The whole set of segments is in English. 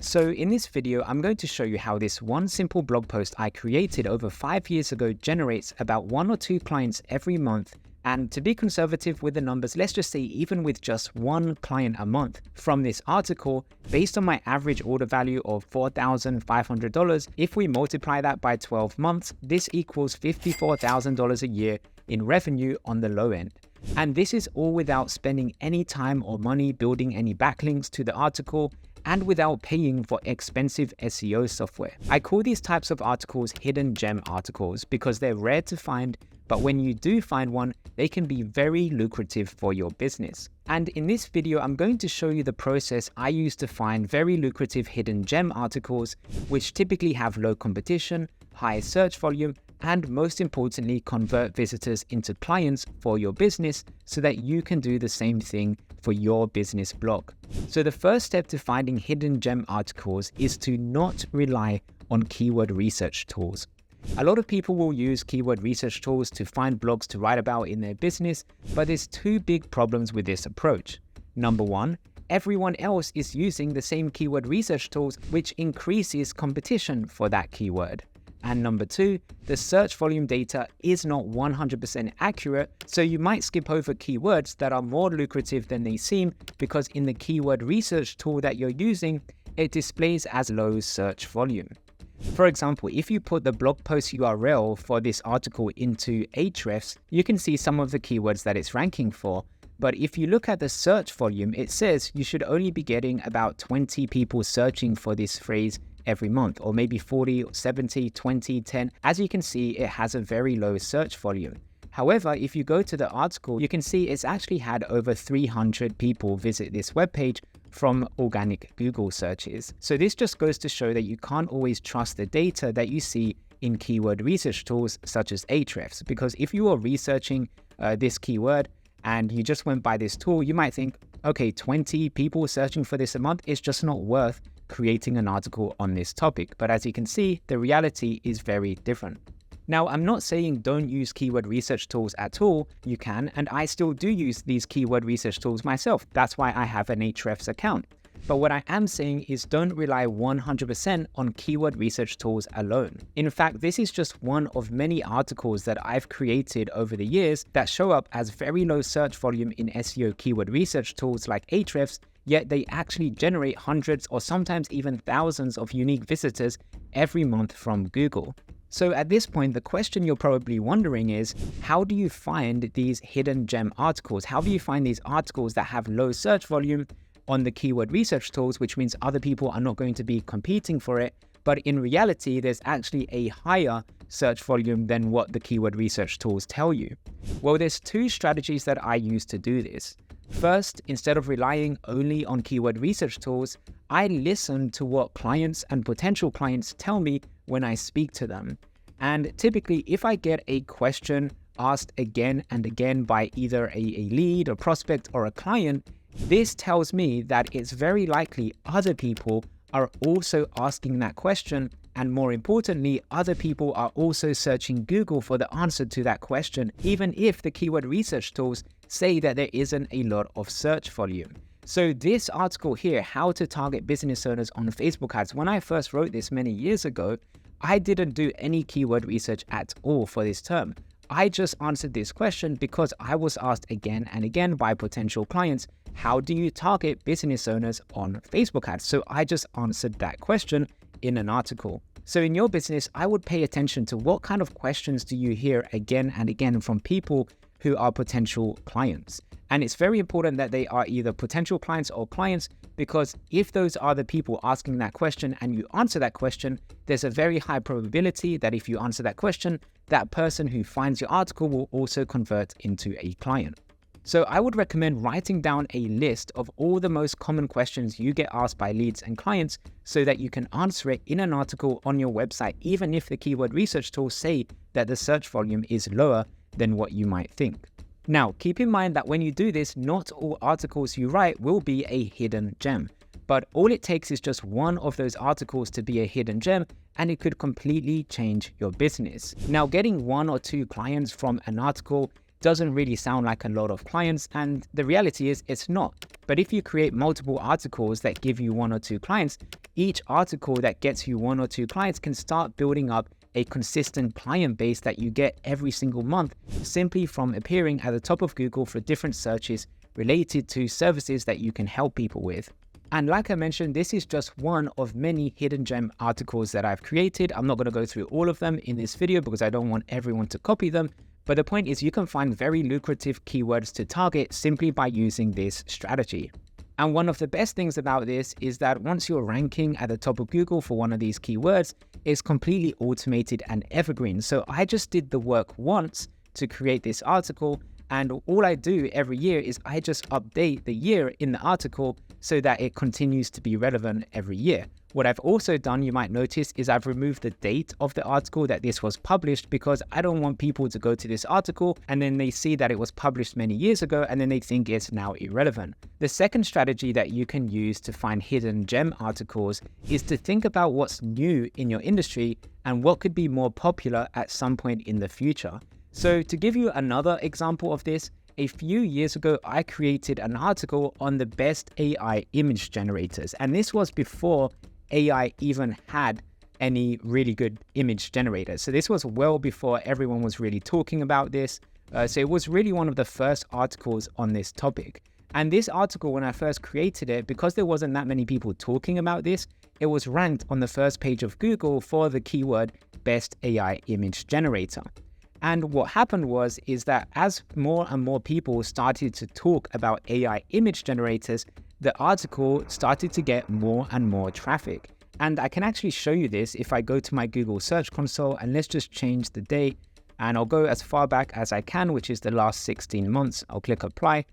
So in this video, I'm going to show you how this one simple blog post I created over 5 years ago generates about 1 or 2 clients every month. And to be conservative with the numbers, let's just say even with just 1 client a month from this article, based on my average order value of $4,500, if we multiply that by 12 months, this equals $54,000 a year in revenue on the low end. And this is all without spending any time or money building any backlinks to the article and without paying for expensive SEO software. I call these types of articles hidden gem articles because they're rare to find, but when you do find one, they can be very lucrative for your business. And in this video, I'm going to show you the process I use to find very lucrative hidden gem articles, which typically have low competition, high search volume, and most importantly, convert visitors into clients for your business so that you can do the same thing for your business blog. So the first step to finding hidden gem articles is to not rely on keyword research tools. A lot of people will use keyword research tools to find blogs to write about in their business, but there's 2 big problems with this approach. Number 1, everyone else is using the same keyword research tools, which increases competition for that keyword. And number 2, the search volume data is not 100% accurate, so you might skip over keywords that are more lucrative than they seem because in the keyword research tool that you're using, it displays as low search volume. For example, if you put the blog post URL for this article into Ahrefs, you can see some of the keywords that it's ranking for. But if you look at the search volume, it says you should only be getting about 20 people searching for this phrase every month, or maybe 40, 70, 20, 10. As you can see, it has a very low search volume. However, if you go to the article, you can see it's actually had over 300 people visit this webpage from organic Google searches. So this just goes to show that you can't always trust the data that you see in keyword research tools such as Ahrefs, because if you are researching this keyword and you just went by this tool, you might think, okay, 20 people searching for this a month is just not worth creating an article on this topic. But as you can see, the reality is very different. Now, I'm not saying don't use keyword research tools at all. You can, and I still do use these keyword research tools myself. That's why I have an Ahrefs account. But what I am saying is don't rely 100% on keyword research tools alone. In fact, this is just one of many articles that I've created over the years that show up as very low search volume in SEO keyword research tools like Ahrefs, yet they actually generate hundreds or sometimes even thousands of unique visitors every month from Google. So at this point, the question you're probably wondering is, how do you find these hidden gem articles? How do you find these articles that have low search volume on the keyword research tools, which means other people are not going to be competing for it, but in reality, there's actually a higher search volume than what the keyword research tools tell you? Well, there's 2 strategies that I use to do this. First, instead of relying only on keyword research tools, I listen to what clients and potential clients tell me when I speak to them. And typically, if I get a question asked again and again by either a lead, a prospect, or a client, this tells me that it's very likely other people are also asking that question. And more importantly, other people are also searching Google for the answer to that question, even if the keyword research tools say that there isn't a lot of search volume. So this article here, how to target business owners on Facebook ads, when I first wrote this many years ago, I didn't do any keyword research at all for this term. I just answered this question because I was asked again and again by potential clients, how do you target business owners on Facebook ads? So I just answered that question in an article. So in your business, I would pay attention to what kind of questions do you hear again and again from people who are potential clients. And it's very important that they are either potential clients or clients, because if those are the people asking that question and you answer that question, there's a very high probability that if you answer that question, that person who finds your article will also convert into a client. So I would recommend writing down a list of all the most common questions you get asked by leads and clients so that you can answer it in an article on your website, even if the keyword research tools say that the search volume is lower than what you might think. Now, keep in mind that when you do this, not all articles you write will be a hidden gem, but all it takes is just one of those articles to be a hidden gem, and it could completely change your business. Now, getting 1 or 2 clients from an article doesn't really sound like a lot of clients, and the reality is it's not. But if you create multiple articles that give you 1 or 2 clients, each article that gets you 1 or 2 clients can start building up a consistent client base that you get every single month simply from appearing at the top of Google for different searches related to services that you can help people with. And like I mentioned, this is just one of many hidden gem articles that I've created. I'm not going to go through all of them in this video because I don't want everyone to copy them. But the point is you can find very lucrative keywords to target simply by using this strategy. And one of the best things about this is that once you're ranking at the top of Google for one of these keywords, it's completely automated and evergreen. So I just did the work once to create this article, and all I do every year is I just update the year in the article so that it continues to be relevant every year. What I've also done, you might notice, is I've removed the date of the article that this was published because I don't want people to go to this article and then they see that it was published many years ago and then they think it's now irrelevant. The second strategy that you can use to find hidden gem articles is to think about what's new in your industry and what could be more popular at some point in the future. So to give you another example of this, a few years ago, I created an article on the best AI image generators. And this was before AI even had any really good image generators. So this was well before everyone was really talking about this. So it was really one of the first articles on this topic. And this article, when I first created it, because there wasn't that many people talking about this, it was ranked on the first page of Google for the keyword best AI image generator. And what happened is that as more and more people started to talk about AI image generators, the article started to get more and more traffic. And I can actually show you this if I go to my Google Search Console, and let's just change the date, and I'll go as far back as I can, which is the last 16 months. I'll click apply,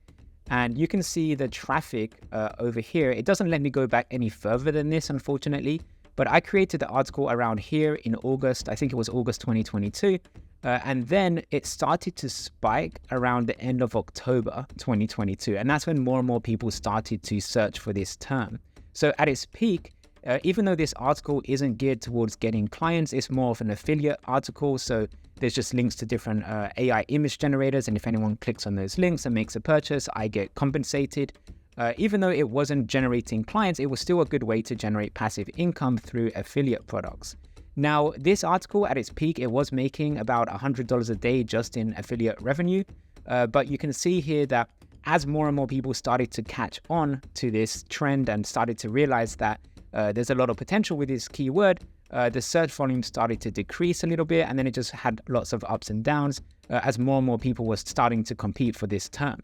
and you can see the traffic over here. It doesn't let me go back any further than this, unfortunately, but I created the article around here in August. I think it was August 2022. And then it started to spike around the end of October 2022. And that's when more and more people started to search for this term. So at its peak, even though this article isn't geared towards getting clients, it's more of an affiliate article. So there's just links to different AI image generators. And if anyone clicks on those links and makes a purchase, I get compensated. Even though it wasn't generating clients, it was still a good way to generate passive income through affiliate products. Now, this article at its peak, it was making about $100 a day just in affiliate revenue. But you can see here that as more and more people started to catch on to this trend and started to realize that there's a lot of potential with this keyword, the search volume started to decrease a little bit, and then it just had lots of ups and downs as more and more people were starting to compete for this term.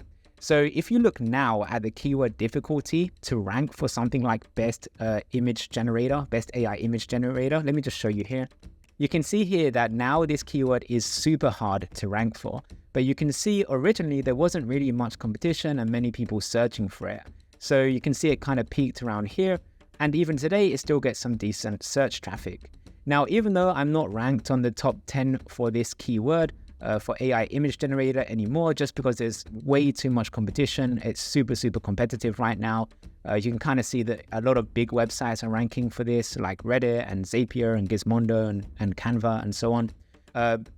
So if you look now at the keyword difficulty to rank for something like best image generator, best AI image generator, let me just show you here. You can see here that now this keyword is super hard to rank for, but you can see originally there wasn't really much competition and many people searching for it. So you can see it kind of peaked around here, and even today it still gets some decent search traffic. Now, even though I'm not ranked on the top 10 for this keyword, for AI image generator anymore, just because there's way too much competition. It's super competitive right now. You can kind of see that a lot of big websites are ranking for this, like Reddit and Zapier and Gizmodo and Canva and so on.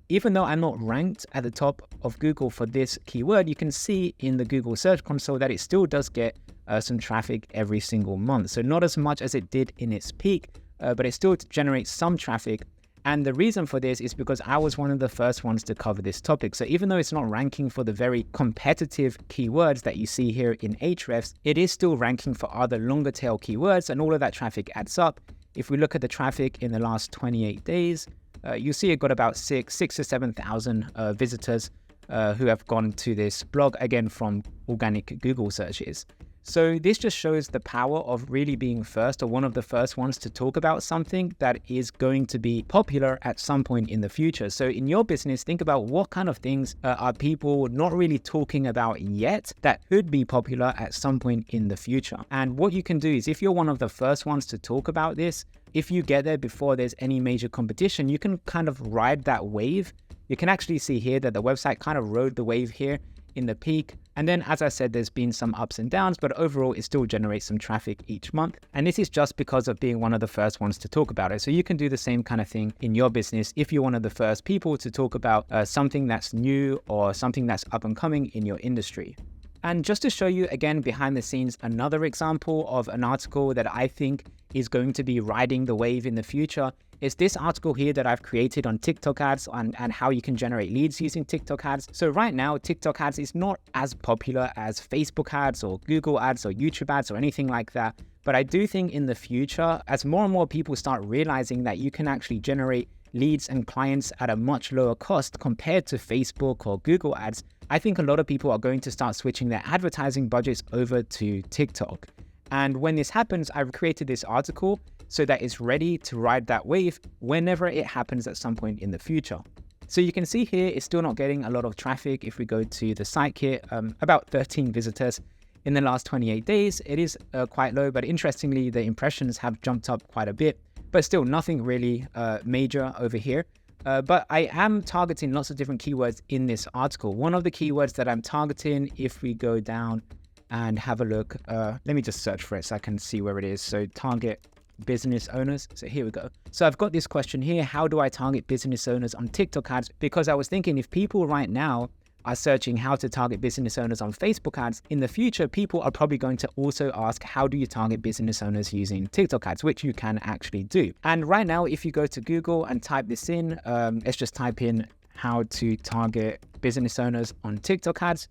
Even though I'm not ranked at the top of Google for this keyword, you can see in the Google Search Console that it still does get some traffic every single month. So not as much as it did in its peak, but it still generates some traffic. And the reason for this is because I was one of the first ones to cover this topic. So even though it's not ranking for the very competitive keywords that you see here in Ahrefs, it is still ranking for other longer tail keywords, and all of that traffic adds up. If we look at the traffic in the last 28 days, you see it got about 6,000 to 7,000 visitors who have gone to this blog, again from organic Google searches. So this just shows the power of really being first, or one of the first ones to talk about something that is going to be popular at some point in the future. So in your business, think about what kind of things are people not really talking about yet that could be popular at some point in the future. And what you can do is, if you're one of the first ones to talk about this, if you get there before there's any major competition, you can kind of ride that wave. You can actually see here that the website kind of rode the wave here in the peak. And then, as I said, there's been some ups and downs, but overall it still generates some traffic each month. And this is just because of being one of the first ones to talk about it. So you can do the same kind of thing in your business if you're one of the first people to talk about something that's new or something that's up and coming in your industry. And just to show you again behind the scenes, another example of an article that I think is going to be riding the wave in the future is this article here that I've created on TikTok ads and how you can generate leads using TikTok ads. So right now, TikTok ads is not as popular as Facebook ads or Google ads or YouTube ads or anything like that. But I do think in the future, as more and more people start realizing that you can actually generate leads and clients at a much lower cost compared to Facebook or Google ads, I think a lot of people are going to start switching their advertising budgets over to TikTok. And when this happens, I've created this article so that it's ready to ride that wave whenever it happens at some point in the future. So you can see here, it's still not getting a lot of traffic. If we go to the site here, about 13 visitors in the last 28 days. It is quite low, but interestingly, the impressions have jumped up quite a bit, but still nothing really major over here. But I am targeting lots of different keywords in this article. One of the keywords that I'm targeting, if we go down and have a look, let me just search for it so I can see where it is. So target business owners. So here we go. So I've got this question here. How do I target business owners on TikTok ads? Because I was thinking if people right now are searching how to target business owners on Facebook ads, in the future, people are probably going to also ask, how do you target business owners using TikTok ads, which you can actually do. And right now, if you go to Google and type this in, let's just type in how to target business owners on TikTok ads.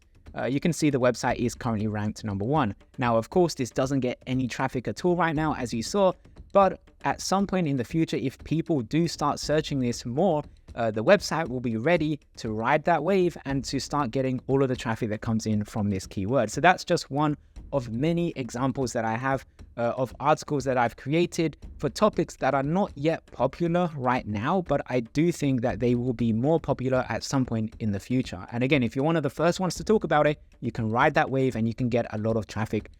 You can see the website is currently ranked #1. Now, of course, this doesn't get any traffic at all right now, as you saw, but at some point in the future, if people do start searching this more, the website will be ready to ride that wave and to start getting all of the traffic that comes in from this keyword. So that's just one of many examples that I have of articles that I've created for topics that are not yet popular right now, but I do think that they will be more popular at some point in the future. And again, if you're one of the first ones to talk about it, you can ride that wave and you can get a lot of traffic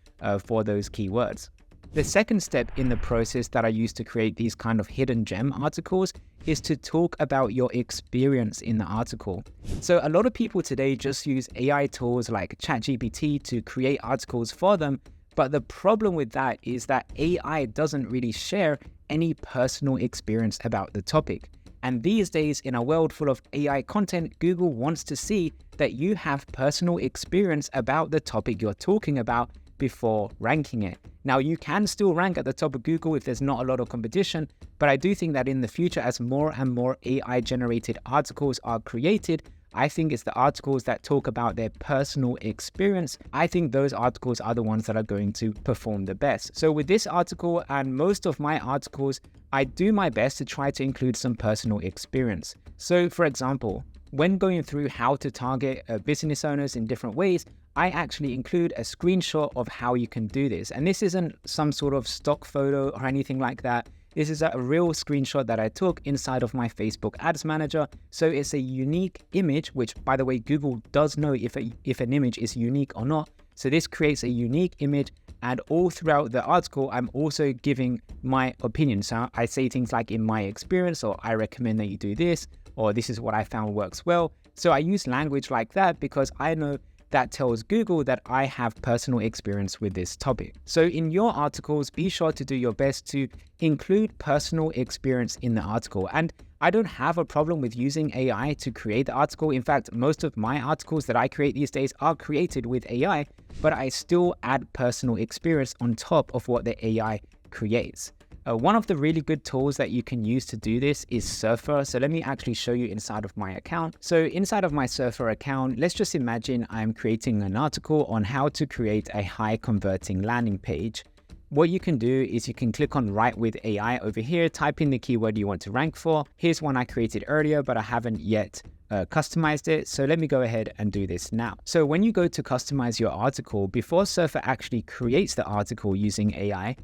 for those keywords. The second step in the process that I use to create these kind of hidden gem articles is to talk about your experience in the article. So a lot of people today just use AI tools like ChatGPT to create articles for them. But the problem with that is that AI doesn't really share any personal experience about the topic. And these days, in a world full of AI content, Google wants to see that you have personal experience about the topic you're talking about before ranking it. Now, you can still rank at the top of Google if there's not a lot of competition, but I do think that in the future, as more and more AI-generated articles are created, I think it's the articles that talk about their personal experience. I think those articles are the ones that are going to perform the best. So with this article and most of my articles, I do my best to try to include some personal experience. So for example, when going through how to target business owners in different ways, I actually include a screenshot of how you can do this. And this isn't some sort of stock photo or anything like that. This is a real screenshot that I took inside of my Facebook Ads Manager. So it's a unique image, which by the way, Google does know if an image is unique or not. So this creates a unique image. And all throughout the article, I'm also giving my opinion. So I say things like in my experience, or I recommend that you do this, or this is what I found works well. So I use language like that because I know that tells Google that I have personal experience with this topic. So in your articles, be sure to do your best to include personal experience in the article. And I don't have a problem with using AI to create the article. In fact, most of my articles that I create these days are created with AI, but I still add personal experience on top of what the AI creates. One of the really good tools that you can use to do this is Surfer. So let me actually show you inside of my account. So inside of my Surfer account, let's just imagine I'm creating an article on how to create a high converting landing page. What you can do is you can click on Write with AI over here, type in the keyword you want to rank for. Here's one I created earlier, but I haven't yet customized it. So let me go ahead and do this now. So when you go to customize your article, before Surfer actually creates the article using AI,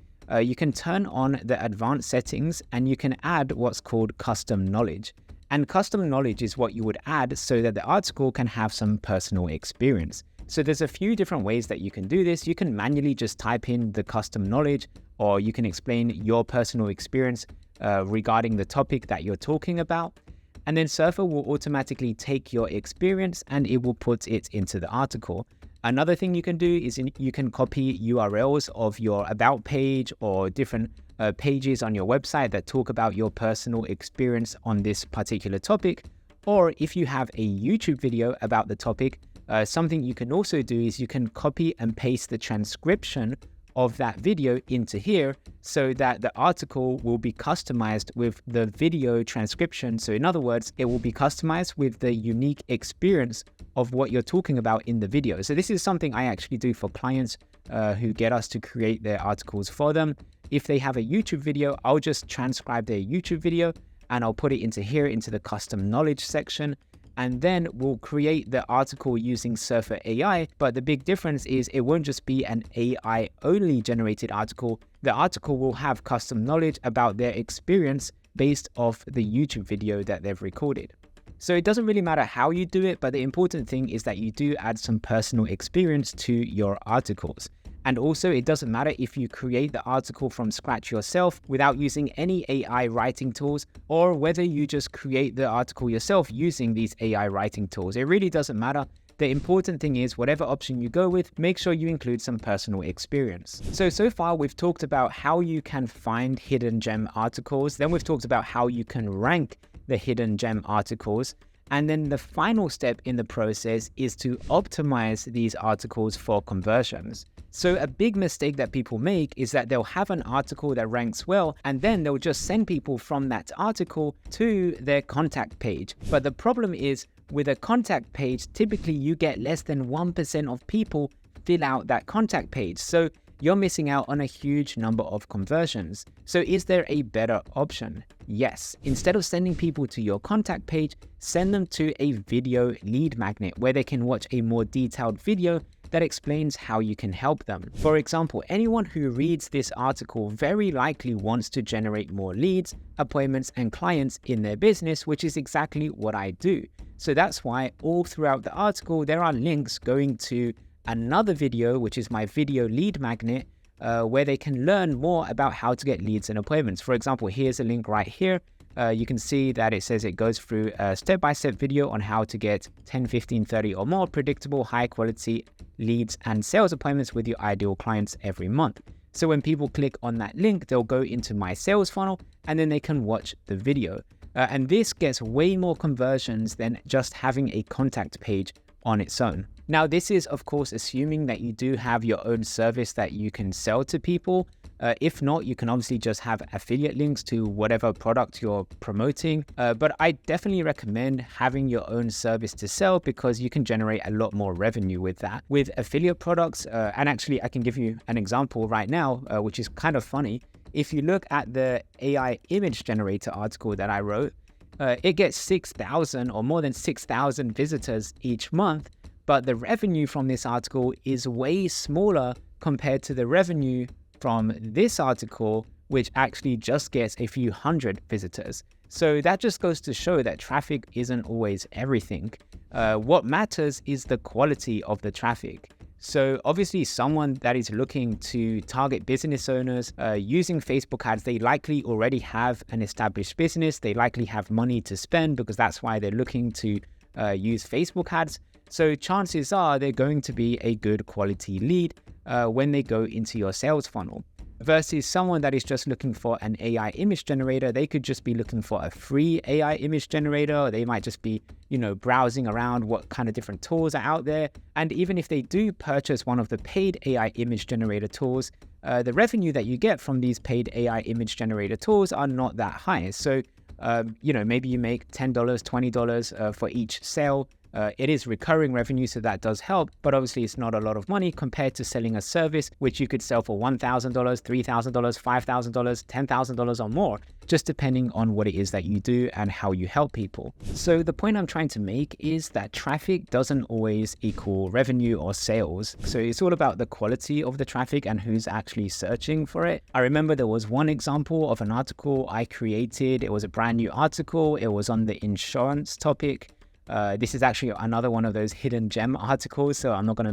you can turn on the advanced settings and you can add what's called custom knowledge. And custom knowledge is what you would add so that the article can have some personal experience. So there's a few different ways that you can do this. You can manually just type in the custom knowledge, or you can explain your personal experience regarding the topic that you're talking about. And then Surfer will automatically take your experience and it will put it into the article. Another thing you can do is you can copy URLs of your about page or different pages on your website that talk about your personal experience on this particular topic. Or if you have a YouTube video about the topic, Something you can also do is you can copy and paste the transcription of that video into here so that the article will be customized with the video transcription. So in other words, it will be customized with the unique experience of what you're talking about in the video. So this is something I actually do for clients who get us to create their articles for them. If they have a YouTube video, I'll just transcribe their YouTube video and I'll put it into here, into the custom knowledge section. And then we'll create the article using Surfer AI. But the big difference is it won't just be an AI only generated article. The article will have custom knowledge about their experience based off the YouTube video that they've recorded. So it doesn't really matter how you do it, but the important thing is that you do add some personal experience to your articles. And also, it doesn't matter if you create the article from scratch yourself without using any AI writing tools, or whether you just create the article yourself using these AI writing tools. It really doesn't matter. The important thing is whatever option you go with, make sure you include some personal experience. So far we've talked about how you can find hidden gem articles. Then we've talked about how you can rank the hidden gem articles. And then the final step in the process is to optimize these articles for conversions. So a big mistake that people make is that they'll have an article that ranks well, and then they'll just send people from that article to their contact page. But the problem is with a contact page, typically you get less than 1% of people fill out that contact page. So you're missing out on a huge number of conversions. So is there a better option? Yes. Instead of sending people to your contact page, send them to a video lead magnet where they can watch a more detailed video that explains how you can help them. For example, anyone who reads this article very likely wants to generate more leads, appointments, and clients in their business, which is exactly what I do. So that's why all throughout the article, there are links going to another video, which is my video lead magnet, where they can learn more about how to get leads and appointments. For example, here's a link right here. You can see that it says it goes through a step-by-step video on how to get 10, 15, 30 or more predictable, high-quality leads and sales appointments with your ideal clients every month. So when people click on that link, they'll go into my sales funnel and then they can watch the video. And this gets way more conversions than just having a contact page on its own. Now, this is, of course, assuming that you do have your own service that you can sell to people. If not, you can obviously just have affiliate links to whatever product you're promoting. But I definitely recommend having your own service to sell because you can generate a lot more revenue with that. With affiliate products, and actually I can give you an example right now, which is kind of funny. If you look at the AI image generator article that I wrote, it gets 6,000 or more than 6,000 visitors each month. But the revenue from this article is way smaller compared to the revenue from this article, which actually just gets a few hundred visitors. So that just goes to show that traffic isn't always everything. What matters is the quality of the traffic. So obviously someone that is looking to target business owners using Facebook ads, they likely already have an established business. They likely have money to spend because that's why they're looking to use Facebook ads. So chances are they're going to be a good quality lead when they go into your sales funnel. Versus someone that is just looking for an AI image generator, they could just be looking for a free AI image generator, or they might just be, browsing around what kind of different tools are out there. And even if they do purchase one of the paid AI image generator tools, the revenue that you get from these paid AI image generator tools are not that high. So, maybe you make $10, $20 for each sale. It is recurring revenue, so that does help, but obviously it's not a lot of money compared to selling a service which you could sell for $1,000, $3,000, $5,000, $10,000 or more, just depending on what it is that you do and how you help people. So the point I'm trying to make is that traffic doesn't always equal revenue or sales. So it's all about the quality of the traffic and who's actually searching for it. I remember there was one example of an article I created. It was a brand new article. It was on the insurance topic. This is actually another one of those hidden gem articles, so I'm not going to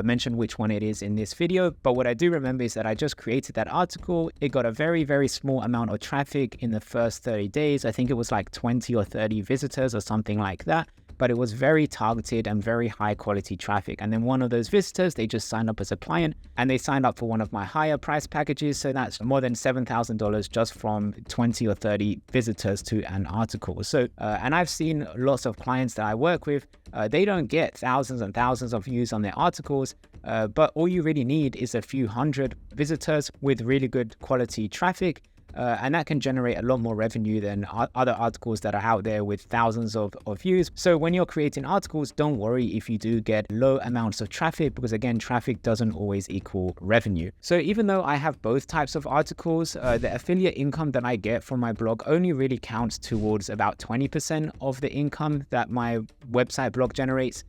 mention which one it is in this video. But what I do remember is that I just created that article. It got a very, very small amount of traffic in the first 30 days. I think it was like 20 or 30 visitors or something like that. but it was very targeted and very high quality traffic. And then one of those visitors, they just signed up as a client and they signed up for one of my higher price packages. So that's more than $7,000 just from 20 or 30 visitors to an article. So, and I've seen lots of clients that I work with, they don't get thousands and thousands of views on their articles, but all you really need is a few hundred visitors with really good quality traffic. And that can generate a lot more revenue than other articles that are out there with thousands of views. So when you're creating articles, don't worry if you do get low amounts of traffic, because again, traffic doesn't always equal revenue. So even though I have both types of articles, the affiliate income that I get from my blog only really counts towards about 20% of the income that my website blog generates.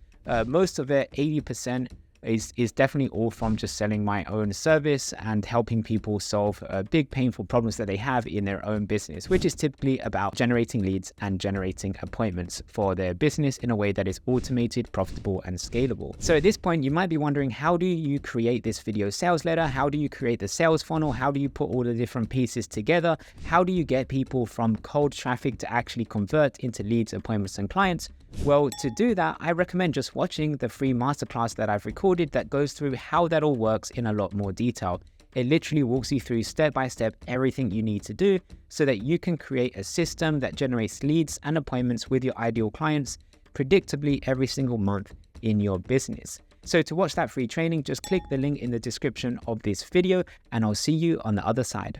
Most of it, 80%, is definitely all from just selling my own service and helping people solve big painful problems that they have in their own business, which is typically about generating leads and generating appointments for their business in a way that is automated, profitable, and scalable. So at this point, you might be wondering, how do you create this video sales letter? How do you create the sales funnel? How do you put all the different pieces together? How do you get people from cold traffic to actually convert into leads, appointments, and clients? Well, to do that, I recommend just watching the free masterclass that I've recorded that goes through how that all works in a lot more detail. It literally walks you through step by step everything you need to do so that you can create a system that generates leads and appointments with your ideal clients predictably every single month in your business. So to watch that free training, just click the link in the description of this video and I'll see you on the other side.